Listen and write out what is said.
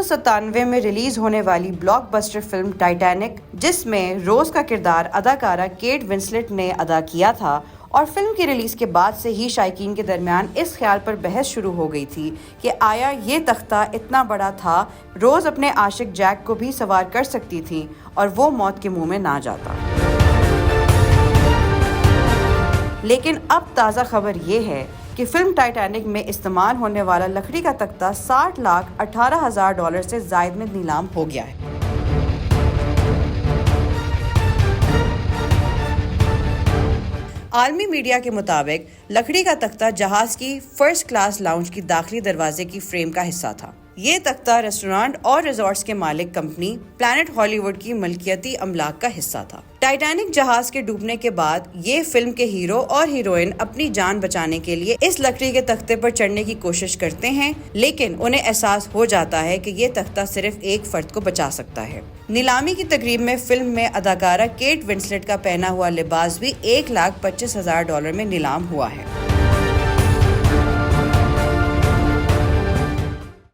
1997 में रिलीज होने वाली ब्लॉकबस्टर फिल्म टाइटैनिक, जिसमें रोज का किरदार अदाकारा केट विंसलेट ने अदा किया था, और फिल्म की रिलीज के बाद से ही शायकीन के दरमियान इस ख्याल पर बहस शुरू हो गई थी कि आया ये तख्ता इतना बड़ा था, रोज अपने आशिक जैक को भी सवार कर सकती थी और वो मौत के मुंह में ना जाता। लेकिन अब ताज़ा खबर ये है कि फिल्म टाइटैनिक में इस्तेमाल होने वाला लकड़ी का तख्ता $60,18,000 से ज़ायद में नीलाम हो गया है। आलमी मीडिया के मुताबिक लकड़ी का तख्ता जहाज की फर्स्ट क्लास लाउंज की दाखिली दरवाजे की फ्रेम का हिस्सा था। ये तख्ता रेस्टोरेंट और रिजॉर्ट्स के मालिक कंपनी प्लैनेट हॉलीवुड की मलकियती अमलाक का हिस्सा था। टाइटैनिक जहाज के डूबने के बाद ये फिल्म के हीरो और हीरोइन अपनी जान बचाने के लिए इस लकड़ी के तख्ते पर चढ़ने की कोशिश करते हैं, लेकिन उन्हें एहसास हो जाता है कि ये तख्ता सिर्फ एक फर्द को बचा सकता है। नीलामी की तकरीब में फिल्म में अदाकारा केट विंसलेट का पहना हुआ लिबास भी $1,25,000 में नीलाम हुआ है।